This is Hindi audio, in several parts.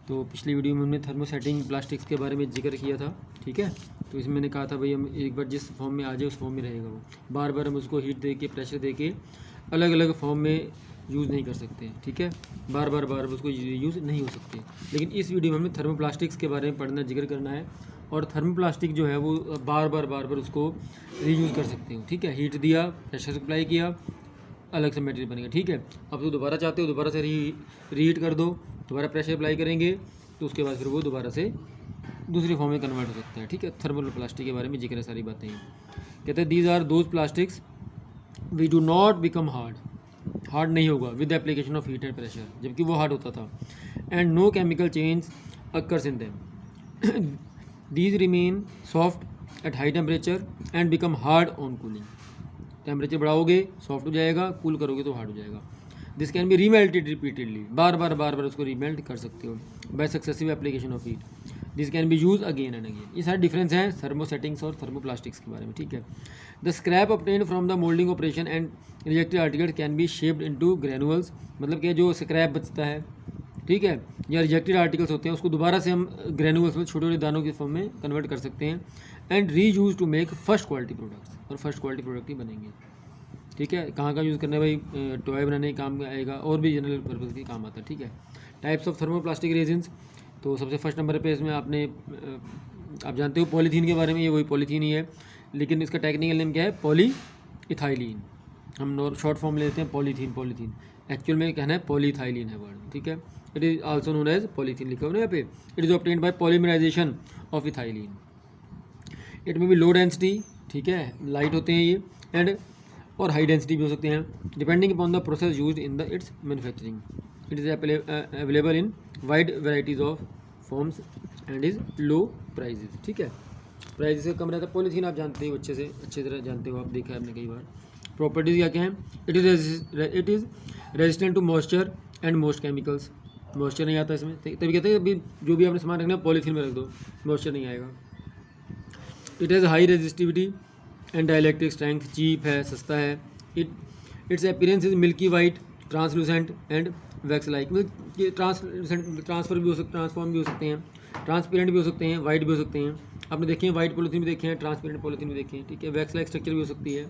तो पिछली वीडियो में हमने थर्मोसेटिंग प्लास्टिक्स के बारे में जिक्र किया था, ठीक है। तो इसमें मैंने कहा था भाई हम एक बार जिस फॉर्म में आ जाए उस फॉर्म में रहेगा वो, बार बार हम उसको हीट दे के प्रेशर दे के अलग अलग फॉर्म में यूज़ नहीं कर सकते, ठीक है। बार बार उसको यूज़ नहीं हो सकते। लेकिन इस वीडियो में हमें थर्मोप्लास्टिक्स के बारे में पढ़ना जिक्र करना है, और थर्मोप्लास्टिक जो है वो बार बार उसको रीयूज़ कर सकते हो, ठीक है। हीट दिया, प्रेशर सप्लाई किया, अलग से मटेरियल बनेगा, ठीक है। अब तो दोबारा चाहते हो दोबारा से रीहीट कर दो, दोबारा प्रेशर अप्लाई करेंगे तो उसके बाद फिर वो दोबारा से दूसरी फॉर्म में कन्वर्ट हो सकता है, ठीक है। थर्मल प्लास्टिक के बारे में जिक्र है, सारी बातें हैं। कहते हैं these are those plastics we do not become hard नहीं होगा with the application of heat and pressure, जबकि वो हार्ड होता था। And no chemical change occurs in them, these remain soft at high temperature and become hard on cooling. Temperature बढ़ाओगे सॉफ्ट हो जाएगा, कूल करोगे तो हार्ड हो जाएगा। This can be remelted repeatedly, बार बार उसको रीमेल्ट कर सकते हो by successive application of heat. This can B use again and again. ये सारे डिफरेंस हैं थर्मोसेटिंग्स और थर्मोप्लास्टिक्स के बारे में, ठीक है। The scrap obtained from the moulding operation and rejected article can be shaped into granules, मतलब कि जो स्क्रैप बचता है, ठीक है, या रिजेक्टेड आर्टिकल्स होते हैं उसको दोबारा से हम ग्रेनुअल्स में छोटे छोटे दानों के फॉर्म में कन्वर्ट कर सकते हैं and reuse to make first quality products, और फर्स्ट क्वालिटी प्रोडक्ट ही बनेंगे, ठीक है। कहाँ यूज़ करना है भाई, टॉय बनाने के काम आएगा और भी जनरल पर्पज़ के काम आता है, ठीक है। टाइप्स ऑफ थर्मोप्लास्टिक रेजिन्स, तो सबसे फर्स्ट नंबर पे इसमें आपने आप जानते हो पॉलीथीन के बारे में, ये वही पॉलीथीन ही है, लेकिन इसका टेक्निकल नेम क्या है, पॉली इथाइलिन। हम शॉर्ट फॉर्म लेते हैं पॉलीथीन, एक्चुअल में कहना है पॉलीथाइलिन है वर्ड, ठीक है। It is also known as polythene लिखा हुआ है यहाँ पे। It is obtained by polymerisation of ethylene. It में भी लो डेंसिटी, ठीक है, लाइट होते हैं ये, एंड और हाई डेंसिटी भी हो सकते हैं, depending upon the process used in the its manufacturing. It is available in wide varieties of forms and is low prices, ठीक है। प्राइस से कम रहता है। पॉलीथीन आप जानते हो अच्छे तरह जानते हो, आप देखा है आपने कई बार। प्रॉपर्टीज़ क्या क्या हैं, it is resistant to moisture and most chemicals. Moisture नहीं आता इसमें, तभी कहते हैं अभी जो भी आपने सामान रखना है पॉलीथीन में रख दो, मॉइस्चर नहीं आएगा। It has high resistivity and dielectric strength, cheap है, सस्ता है। Its appearance is milky white, translucent and wax like, मतलब ट्रांसफॉर्म भी हो सकते हैं, ट्रांसपेरेंट भी हो सकते हैं, वाइट भी हो सकते हैं। आपने देखे हैं वाइट पॉलीथीन भी देखे हैं, ट्रांसपेरेंट पॉलीथीन भी देखे हैं, ठीक है। वैक्स लाइक स्ट्रक्चर भी हो सकती है।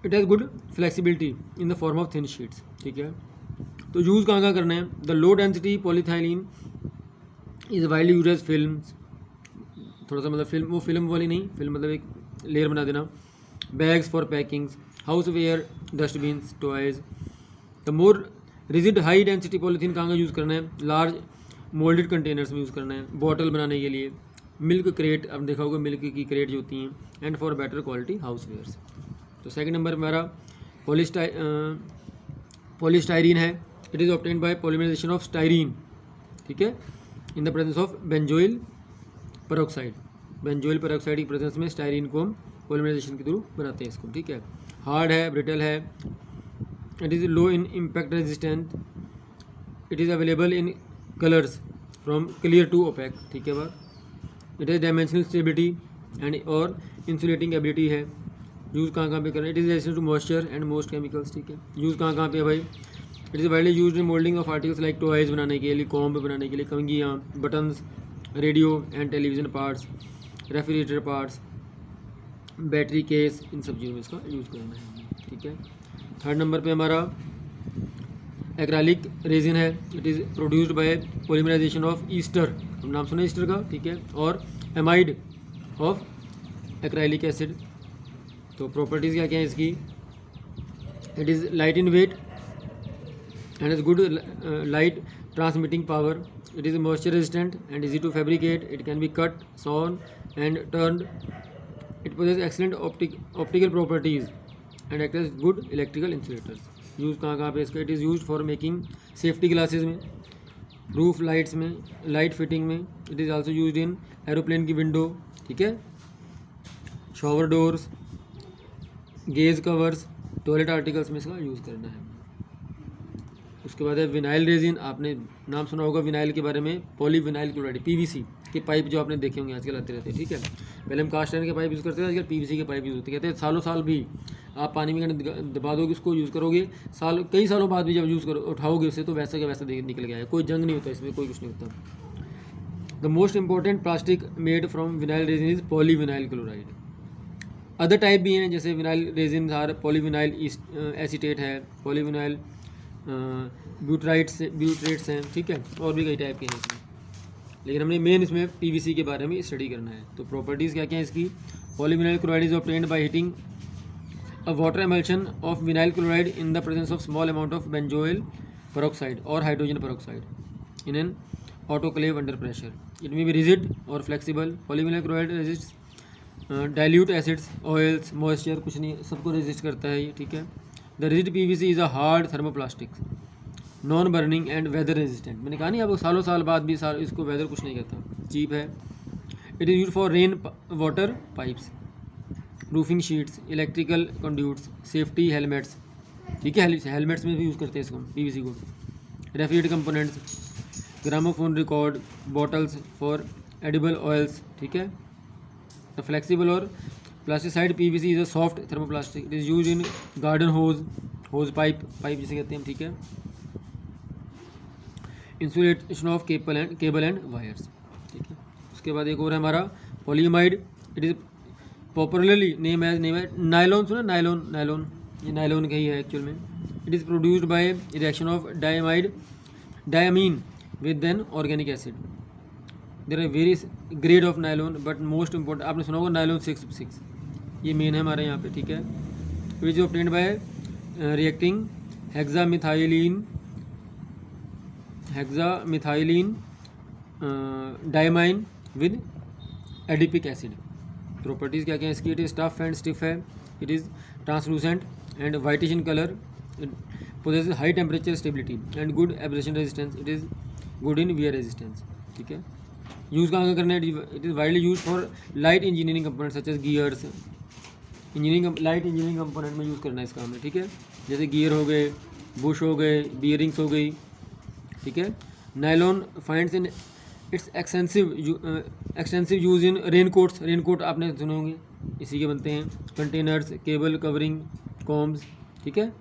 It has good flexibility in the form of thin sheets, ठीक है। तो यूज़ कहाँ करना है, the low density polyethylene is widely use as film, थोड़ा सा मतलब फिल्म, वो फिल्म वाली नहीं, फिल्म मतलब एक लेयर बना देना। Bags for packings, houseware, dustbins, toys. The more rigid high density polythene कहाँ का यूज़ करना है, लार्ज मोल्डेड कंटेनर्स में यूज़ करना है, बॉटल बनाने के लिए, मिल्क क्रेट, अब देखा होगा मिल्क की क्रेट जो होती हैं, and for better quality housewares. तो सेकंड नंबर मेरा पॉलीस्टाइरीन है। It is obtained by polymerisation of styrene, ठीक है, in the presence of benzoyl peroxide. Benzoyl peroxide की प्रेजेंस में स्टाइरीन को हम पॉलीमराइजेशन के थ्रू बनाते हैं इसको, ठीक है। हार्ड है, ब्रिटल है। It is low in impact resistant. It is available in colours from clear to opaque, ठीक है बात। It is dimensional stability and और इंसुलेटिंग एबिलिटी है। यूज़ कहाँ पे करना है, it is resistant to moisture and most chemicals, ठीक है। यूज़ कहाँ पे है भाई, it is widely used in moulding of articles like toys बनाने के लिए, कॉम्ब बनाने के लिए, कंघियाँ, buttons, radio and television parts, refrigerator parts, battery case, इन सब चीज़ों में इसका यूज़ करना है, ठीक है। थर्ड नंबर पे हमारा एक्राइलिक रेजिन है। It is produced by polymerisation of ester, नाम सुना ईस्टर का, ठीक है, और एमाइड ऑफ एक्राइलिक एसिड। तो प्रॉपर्टीज़ क्या क्या है इसकी, it is light in weight and has good light transmitting power. It is moisture resistant and easy to fabricate. It can be cut, sewn and turned. It possesses excellent optical properties and acts as good electrical insulators. Use कहाँ पे इसका, it is used for making safety glasses में, roof lights में, light fitting में. It is also used in aeroplane की window, ठीक है, shower doors, gaze covers, toilet articles में इसका यूज़ करना है। उसके बाद है विनाइल रेजिन, आपने नाम सुना होगा विनाइल के बारे में, पॉलीविनाइल क्लोराइड, पीवीसी के पाइप जो आपने देखे होंगे आजकल आते रहते हैं, ठीक है। पहले हम कास्ट आयरन के पाइप यूज़ करते थे, आजकल पीवीसी के पाइप यूज़ होते हैं। कहते हैं सालों साल भी आप पानी में दबा दोगे, उसको यूज़ करोगे, कई सालों बाद भी जब यूज़ करो उठाओगे उसे तो वैसा का वैसा निकल गया है, कोई जंग नहीं होता इसमें, कोई कुछ नहीं होता। The most important plastic made from vinyl resin is polyvinyl chloride. Other type भी हैं, जैसे विनाइल रेजिन पॉलीविनाइल एसीटेट है, पॉलीविनाइल ब्यूटरेट्स हैं, ठीक है, और भी कई टाइप के हैं इसमें, लेकिन हमने मेन इसमें पीवीसी के बारे में स्टडी करना है। तो प्रॉपर्टीज़ क्या क्या है इसकी। Polyvinyl chloride is obtained by heating a water emulsion of vinyl chloride in the presence of small amount of benzoyl peroxide और hydrogen peroxide in an autoclave under pressure. It may be rigid or flexible. Polyvinyl chloride resists dilute acids, oils, moisture, कुछ नहीं, सबको रेजिस्ट करता है ये, ठीक है। The rigid PVC is a hard thermoplastic, non burning and weather resistant. मैंने कहा नहीं आपको, सालों साल बाद भी इसको वेदर कुछ नहीं कहता, चीप है। It is use for rain water pipes, roofing sheets, electrical conduits, safety helmets, ठीक है, हेलमेट्स में भी यूज़ करते हैं इसको पीवीसी को। Refrigerator components, gramophone record, bottles for edible oils, ठीक है। द फ्लेक्सिबल और plasticised PVC is a soft thermoplastic. It is use in garden hose pipe जिसे कहते हैं, ठीक है। Insulation of cable and wires, ठीक है। उसके बाद एक और है हमारा polyamide. It is popularly name as nylon, सुना नायलॉन, ये नायलॉन का ही है एक्चुअल में। It is produced by reaction of diamine with an organic acid. There are various grade of nylon, but most important आपने सुना होगा नायलॉन 6, ये मेन है हमारे यहाँ पे, ठीक है। which is obtained by reacting hexamethylene diamine with adipic acid. Properties क्या क्या है इसकी। It is tough and stiff है, it is translucent and whitish in colour, it possesses high temperature stability and good abrasion resistance. It is good in wear resistance, ठीक है। यूज़ कहाँ करना है। It is widely use for light engineering component such as gears, light engineering component में यूज़ करना है इसका हमें, ठीक है। जैसे गियर हो गए, बुश हो गए, बियरिंग्स हो गई, ठीक है। Nylon finds in its extensive use in raincoat आपने सुने होंगे, इसी के बनते हैं। कंटेनर्स, केबल कवरिंग, कॉम्स, ठीक है।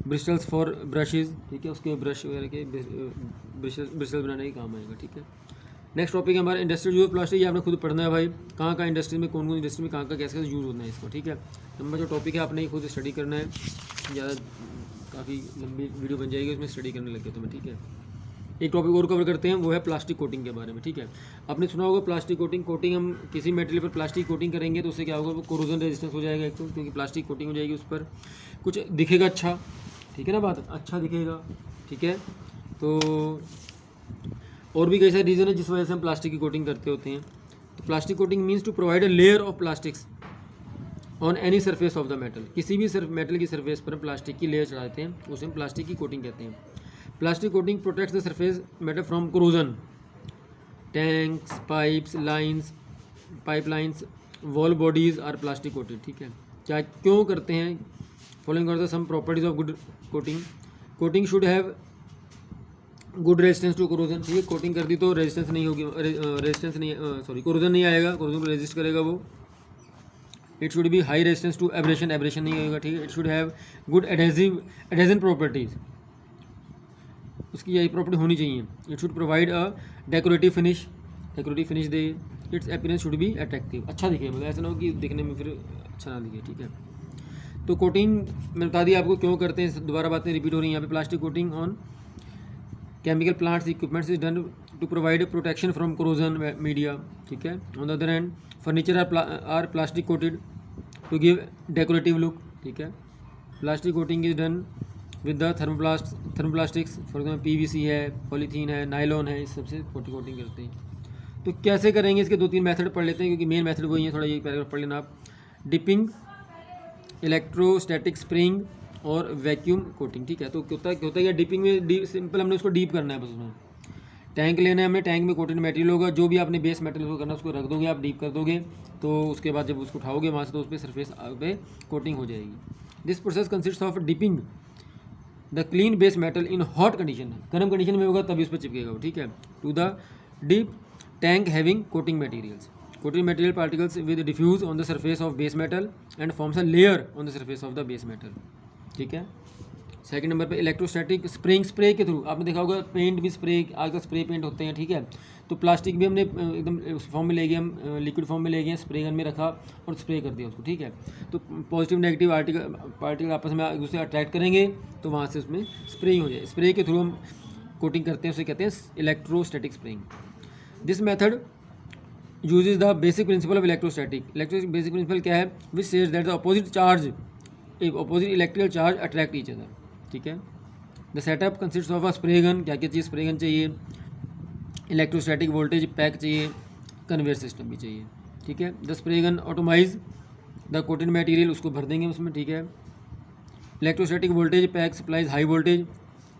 ब्रिस्टल्स फॉर ब्रशेज़, ठीक है, उसके ब्रश वगैरह के ब्रिस्टल बनाने के काम आएगा, ठीक है। नेक्स्ट टॉपिक है हमारा इंडस्ट्रियल यूज प्लास्टिक। ये आपने खुद पढ़ना है भाई, कहाँ कहाँ इंडस्ट्री में, कौन इंडस्ट्री में कहाँ कैसे यूज़ होना है इसको, ठीक है। नंबर जो टॉपिक है आपने ही खुद स्टडी करना है, ज़्यादा काफ़ी लंबी वीडियो बन जाएगी, उसमें स्टडी करने लगे तुम्हें, ठीक है। एक टॉपिक और कवर करते हैं, वो है प्लास्टिक कोटिंग के बारे में, ठीक है। आपने सुना होगा प्लास्टिक कोटिंग हम किसी मटेरियल पर प्लास्टिक कोटिंग करेंगे तो उससे क्या होगा, वो कोरोजन रेजिस्टेंस हो जाएगा एक तो, क्योंकि प्लास्टिक कोटिंग हो जाएगी, उस पर कुछ दिखेगा अच्छा, ठीक है ना, बात अच्छा दिखेगा, ठीक है। तो और भी कई सारे रीज़न है जिस वजह से हम प्लास्टिक की कोटिंग करते होते हैं। तो plastic coating means to provide a layer of plastics on any surface of the metal. किसी भी मेटल की सरफेस पर प्लास्टिक की लेयर चढ़ाते हैं, उसे हम प्लास्टिक की कोटिंग कहते हैं। Plastic coating protects the surface metal from corrosion. Tanks, pipelines, wall bodies are plastic coated, ठीक है। क्या क्यों करते हैं, following are the some properties of good coating. Coating should have good resistance to corrosion, ठीक है। कोटिंग कर दी तो रेजिस्टेंस नहीं होगी, कोरोजन नहीं आएगा, कोरोजन को रेजिस्ट करेगा वो। It should be high resistance to abrasion नहीं होगा, ठीक है। It should have good adhesion properties, उसकी यही प्रॉपर्टी होनी चाहिए। It should provide a decorative finish दे। Its appearance should be attractive, अच्छा दिखे, मतलब ऐसा ना हो कि दिखने में फिर अच्छा ना दिखे, ठीक है। तो कोटिंग मैं बता दिया आपको क्यों करते हैं, दोबारा बातें रिपीट हो रही हैं यहाँ पे। Plastic coating on chemical plants equipments is done to provide protection from corrosion media, ठीक है। On the other hand furniture are plastic coated to give decorative look, ठीक है। Plastic coating is done with the thermoplastics, for example PVC है, पॉलीथीन है, नायलॉन है, इस सबसे कोटिंग करते हैं। तो कैसे करेंगे, इसके 2-3 मेथड पढ़ लेते हैं, क्योंकि मेन मेथड वही है, थोड़ा ये पैराग्राफ पढ़ लेना आप। डिपिंग, इलेक्ट्रोस्टैटिक स्प्रिंग और वैक्यूम कोटिंग, ठीक है। तो होता है क्या, डिपिंग में सिंपल हमने उसको डीप करना है बस। उसमें टैंक लेना है हमने, टैंक में कोटेड मटेरियल होगा, जो भी आपने बेस मटेरियल को करना है उसको रख दोगे आप, डीप कर दोगे, तो उसके बाद जब उसको उठाओगे वहाँ से तो उस पर सरफेस पे कोटिंग हो जाएगी। This process consist of dipping the clean base metal in hot condition, गर्म कंडीशन में होगा तभी उस पर चिपकेगा वो, ठीक है। To the deep tank having coating materials, coating material particles with diffuse on the surface of base metal and forms a layer on the surface of the base metal, ठीक है। सेकंड नंबर पे इलेक्ट्रोस्टैटिक स्प्रेइंग, स्प्रे के थ्रू आपने देखा होगा पेंट भी स्प्रे, आजकल स्प्रे पेंट होते हैं, ठीक है। तो प्लास्टिक भी हमने एकदम उस फॉर्म में ले गए, हम लिक्विड फॉर्म में ले गए, स्प्रे गन में रखा और स्प्रे कर दिया उसको, ठीक है। तो पॉजिटिव नेगेटिव पार्टिकल आपस में एक दूसरे अट्रैक्ट करेंगे तो वहाँ से उसमें स्प्रेइंग हो जाए, स्प्रे के थ्रू हम कोटिंग करते हैं, उसे कहते हैं electrostatic spraying. This method uses the basic principle of electrostatic basic principle क्या है, which says that the opposite charge, opposite electrical charge attract each other, ठीक है। the setup consists of a spray gun, क्या क्या चाहिए, स्प्रे गन चाहिए, इलेक्ट्रोस्टैटिक वोल्टेज पैक चाहिए, कन्वेयर सिस्टम भी चाहिए, ठीक है। The spray gun atomise the coated material, उसको भर देंगे उसमें, ठीक है। Electrostatic voltage pack supplies high voltage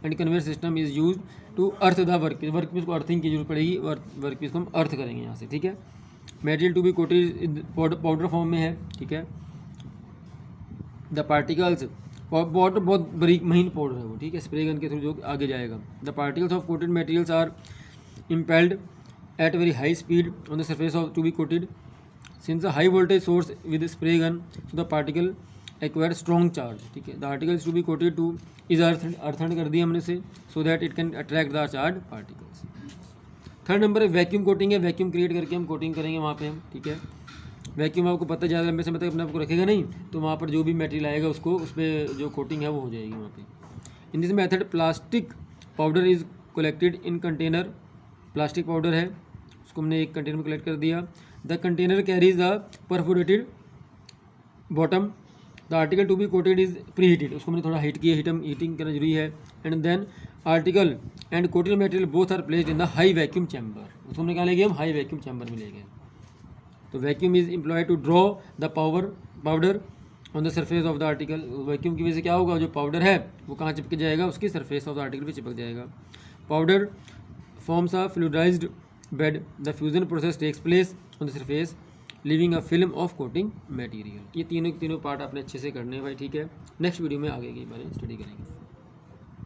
and conveyor system is use to earth the workpiece को अर्थिंग की जरूरत पड़ेगी, वर्कपीस को हम अर्थ करेंगे यहाँ से, ठीक है। Material to be coated powder form में है, ठीक है। द पार्टिकल्स, पाउडर बहुत बारीक महीन पाउडर है वो, ठीक है, स्प्रे गन के थ्रू जो आगे जाएगा। The particles of coated materials are impelled at very high speed on the surface of to be coated, since the high voltage source with spray gun so the particle acquire strong charge, ठीक है। The articles to be coated to is earthen कर दिया हमने से, so that it can attract the charge particles. Third number है वैक्यूम कोटिंग है, वैक्यूम क्रिएट करके हम कोटिंग करेंगे वहाँ पे हम, ठीक है। वैक्यूम आपको पता है ज़्यादा लंबे समय तक अपने आपको रखेगा नहीं, तो वहाँ पर जो भी मटेरियल आएगा उसको उस पर जो कोटिंग है वो हो जाएगी वहाँ पे। In this method plastic powder is collected in container, plastic powder है उसको हमने एक कंटेनर में कलेक्ट कर दिया। The container carries the perforated bottom, the article to be coated is preheated, उसको हमने थोड़ा हीट किया, हीटिंग करना जरूरी है। And then article and coated material both are placed in the high vacuum chamber, उसको हमने कहा ले गए हम हाई वैक्यूम चैम्बर में ले गए। तो vacuum is employed to draw the powder on the surface of the article, vacuum की वजह से क्या होगा, जो पाउडर है वो कहाँ चिपक जाएगा, उसकी सरफेस ऑफ द आर्टिकल पे चिपक जाएगा। Powder forms a fluidised bed, the fusion process takes place on the surface leaving a film of coating material. ये तीनों पार्ट आपने अच्छे से करने हैं भाई, ठीक है। नेक्स्ट वीडियो में आगे के बारे में स्टडी करेंगे।